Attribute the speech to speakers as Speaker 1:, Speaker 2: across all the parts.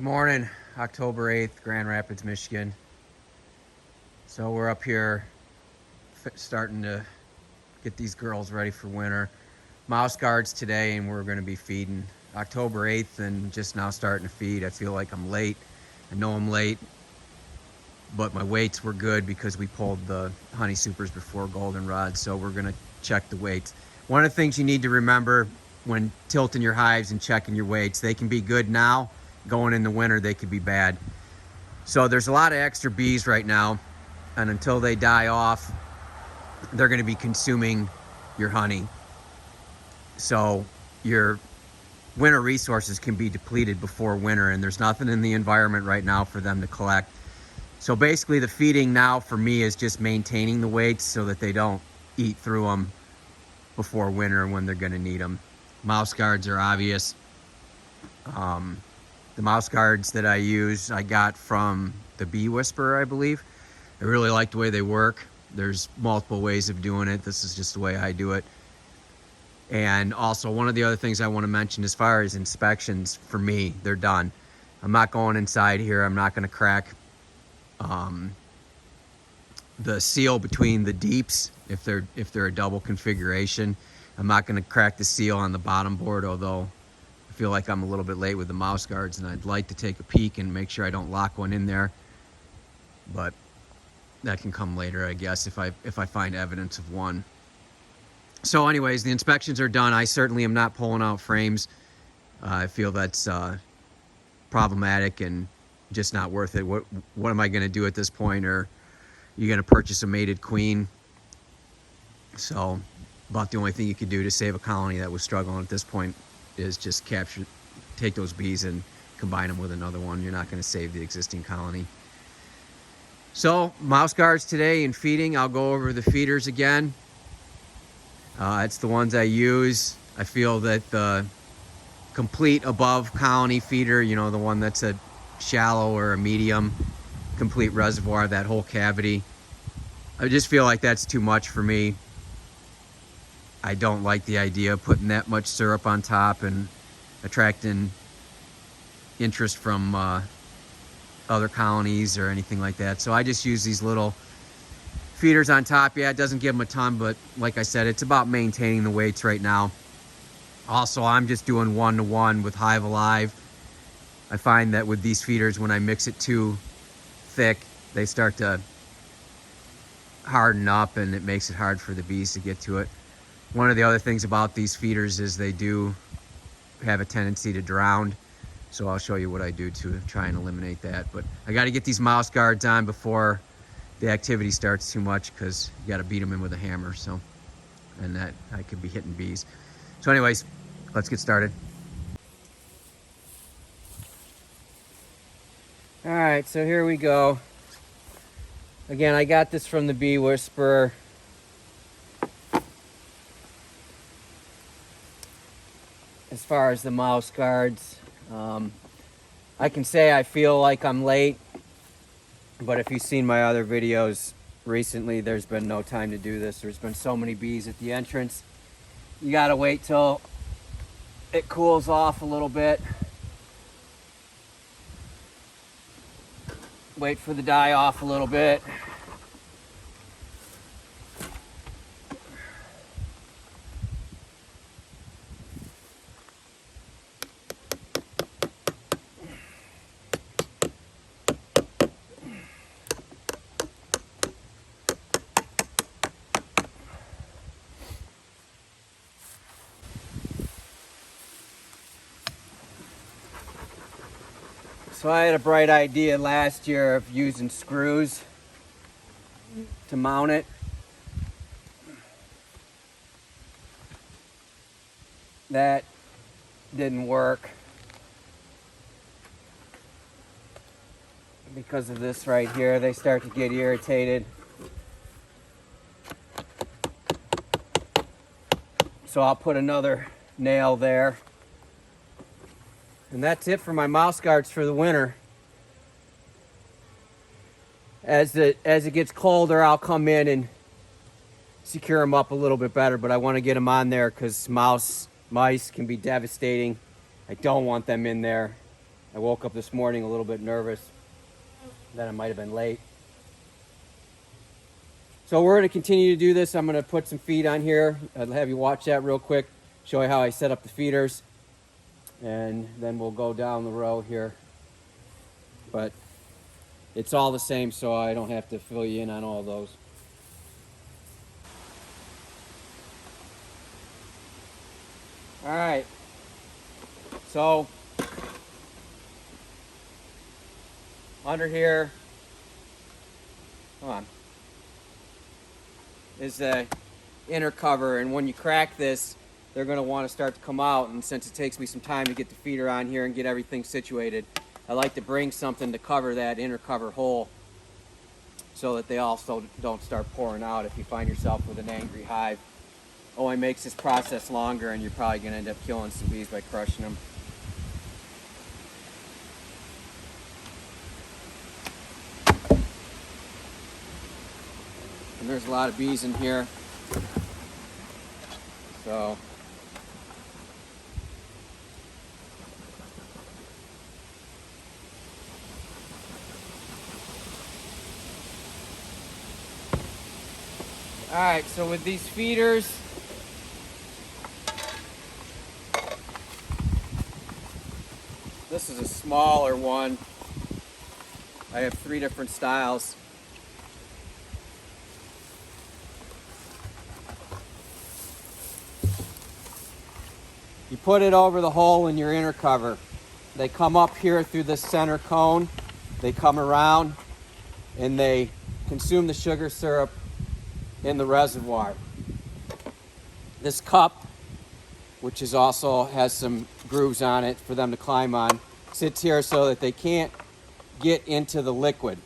Speaker 1: Good morning, October 8th, Grand Rapids, Michigan. So we're up here starting to get these girls ready for winter. Mouse guards today, and we're going to be feeding October 8th and just now starting to feed. I feel like I'm late. I know I'm late, but my weights were good because we pulled the honey supers before goldenrod, so we're going to check the weights. One of the things you need to remember when tilting your hives and checking your weights, they can be good now. Going in the winter, they could be bad. So there's a lot of extra bees right now, and until they die off, they're going to be consuming your honey. So your winter resources can be depleted before winter, and there's nothing in the environment right now for them to collect. So basically the feeding now for me is just maintaining the weights so that they don't eat through them before winter when they're going to need them. Mouse guards are obvious. The mouse guards that I use, I got from the Bee Whisperer, I believe. I really like the way they work. There's multiple ways of doing it. This is just the way I do it. And also, one of the other things I want to mention as far as inspections, for me, they're done. I'm not going inside here. I'm not going to crack the seal between the deeps if they're a double configuration. I'm not going to crack the seal on the bottom board, although I feel like I'm a little bit late with the mouse guards, and I'd like to take a peek and make sure I don't lock one in there. But that can come later, I guess, if I find evidence of one. So anyways, the inspections are done. I certainly am not pulling out frames. I feel that's problematic and just not worth it. What am I going to do at this point? Or you're going to purchase a mated queen? So about the only thing you could do to save a colony that was struggling at this point is just take those bees and combine them with another one. You're not going to save the existing colony. So mouse guards today and feeding. I'll go over the feeders again. It's the ones I use. I feel that the complete above colony feeder, you know, the one that's a shallow or a medium complete reservoir, that whole cavity, I just feel like that's too much for me. I don't like the idea of putting that much syrup on top and attracting interest from other colonies or anything like that. So I just use these little feeders on top. Yeah, it doesn't give them a ton, but like I said, it's about maintaining the weights right now. Also, I'm just doing 1-to-1 with Hive Alive. I find that with these feeders, when I mix it too thick, they start to harden up, and it makes it hard for the bees to get to it. One of the other things about these feeders is they do have a tendency to drown. So I'll show you what I do to try and eliminate that. But I got to get these mouse guards on before the activity starts too much, because you got to beat them in with a hammer. So, and that I could be hitting bees. So anyways, let's get started. All right, so here we go. Again, I got this from the Bee Whisperer. As far as the mouse guards, I can say I feel like I'm late, but if you've seen my other videos recently, there's been no time to do this. There's been so many bees at the entrance. You gotta wait till it cools off a little bit. Wait for the die off a little bit. So I had a bright idea last year of using screws to mount it. That didn't work because of this right here. They start to get irritated. So I'll put another nail there. And that's it for my mouse guards for the winter. As it gets colder, I'll come in and secure them up a little bit better, but I want to get them on there because mice can be devastating. I don't want them in there. I woke up this morning a little bit nervous that I might have been late. So we're going to continue to do this. I'm going to put some feed on here. I'll have you watch that real quick, show you how I set up the feeders, and then we'll go down the row here. But it's all the same, so I don't have to fill you in on all those. All right, so under here, come on, is the inner cover, and when you crack this, they're going to want to start to come out, and since it takes me some time to get the feeder on here and get everything situated, I like to bring something to cover that inner cover hole so that they also don't start pouring out if you find yourself with an angry hive. Only makes this process longer, and you're probably going to end up killing some bees by crushing them. And there's a lot of bees in here, so all right, so with these feeders, this is a smaller one. I have 3 different styles. You put it over the hole in your inner cover. They come up here through the center cone. They come around and they consume the sugar syrup in the reservoir. This cup, which is also has some grooves on it for them to climb on, sits here so that they can't get into the liquid.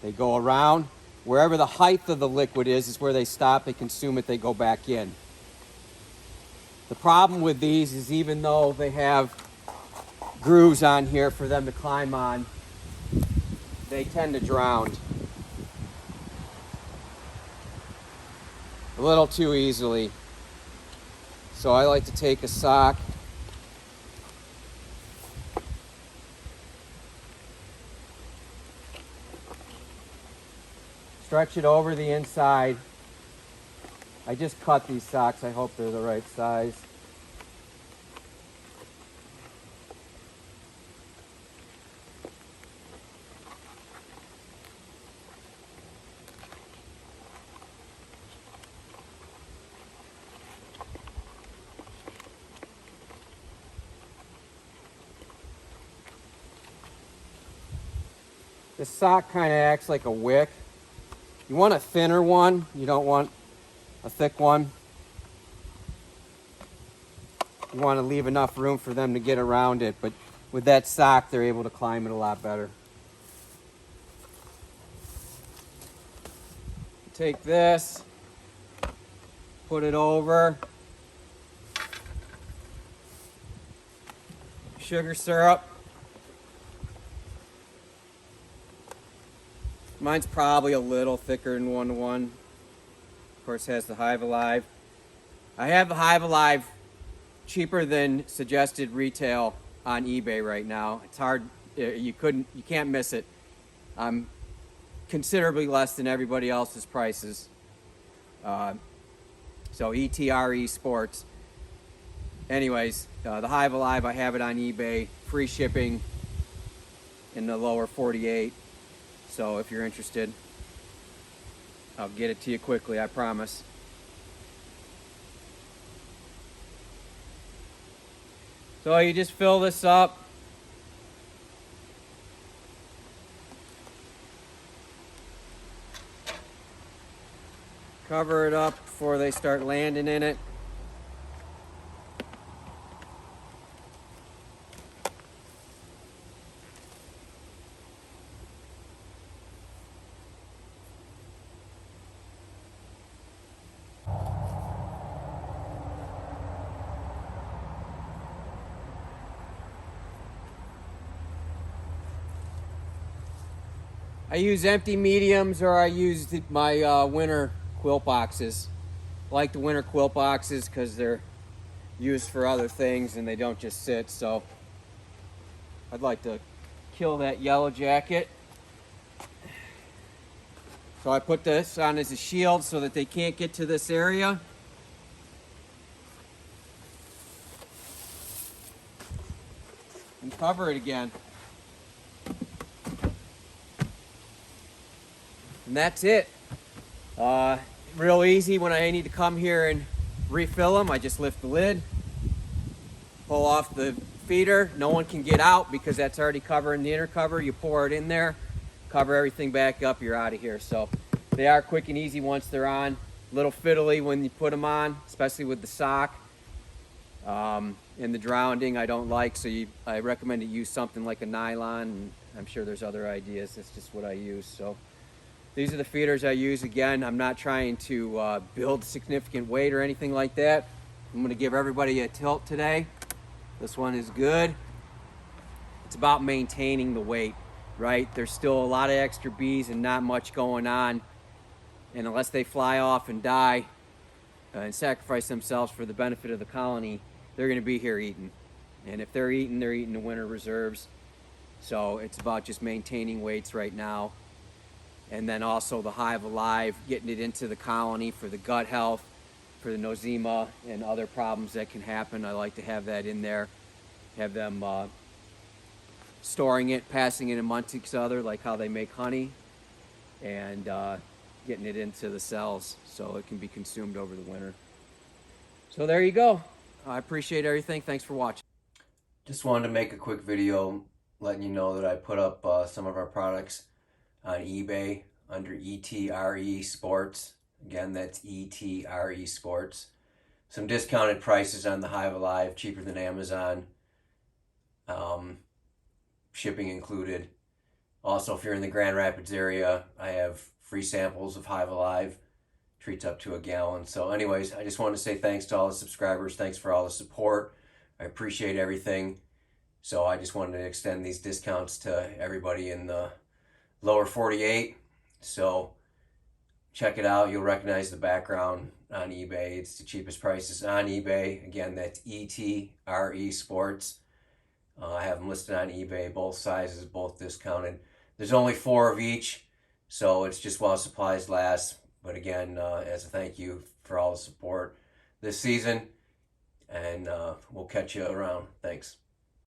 Speaker 1: They go around. Wherever the height of the liquid is where they stop, they consume it, they go back in. The problem with these is even though they have grooves on here for them to climb on, they tend to drown a little too easily. So I like to take a sock, stretch it over the inside. I just cut these socks. I hope they're the right size. This sock kind of acts like a wick. You want a thinner one. You don't want a thick one. You want to leave enough room for them to get around it, but with that sock, they're able to climb it a lot better. Take this, put it over. Sugar syrup. Mine's probably a little thicker than 1:1. Of course, it has the Hive Alive. I have the Hive Alive cheaper than suggested retail on eBay right now. It's hard. You can't miss it. I'm considerably less than everybody else's prices. So ETRE Sports. Anyways, the Hive Alive, I have it on eBay, free shipping in the lower 48. So if you're interested, I'll get it to you quickly, I promise. So you just fill this up. Cover it up before they start landing in it. I use empty mediums, or I use my winter quilt boxes. I like the winter quilt boxes because they're used for other things and they don't just sit. So I'd like to kill that yellow jacket. So I put this on as a shield so that they can't get to this area. And cover it again. And that's it. Real easy. When I need to come here and refill them, I just lift the lid, pull off the feeder. No one can get out because that's already covering the inner cover. You pour it in there, cover everything back up, you're out of here. So they are quick and easy once they're on. A little fiddly when you put them on, especially with the sock. And the drowning I don't like, so I recommend to use something like a nylon, and I'm sure there's other ideas. That's just what I use. So these are the feeders I use. Again, I'm not trying to build significant weight or anything like that. I'm going to give everybody a tilt today. This one is good. It's about maintaining the weight, right? There's still a lot of extra bees and not much going on. And unless they fly off and die and sacrifice themselves for the benefit of the colony, they're going to be here eating. And if they're eating the winter reserves. So it's about just maintaining weights right now. And then also the Hive Alive, getting it into the colony for the gut health, for the nosema and other problems that can happen. I like to have that in there, have them storing it, passing it amongst each other, like how they make honey, and getting it into the cells so it can be consumed over the winter. So there you go. I appreciate everything. Thanks for watching. Just wanted to make a quick video letting you know that I put up some of our products on eBay under ETRE Sports. Again, that's ETRE Sports. Some discounted prices on the Hive Alive, cheaper than Amazon. Shipping included. Also, if you're in the Grand Rapids area, I have free samples of Hive Alive. Treats up to a gallon. So anyways, I just want to say thanks to all the subscribers. Thanks for all the support. I appreciate everything. So I just wanted to extend these discounts to everybody in the lower 48. So check it out. You'll recognize the background on eBay. It's the cheapest prices on eBay. Again, that's ETRE Sports. I have them listed on eBay, both sizes, both discounted. There's only 4 of each, so it's just while supplies last. But again, as a thank you for all the support this season, and we'll catch you around. Thanks.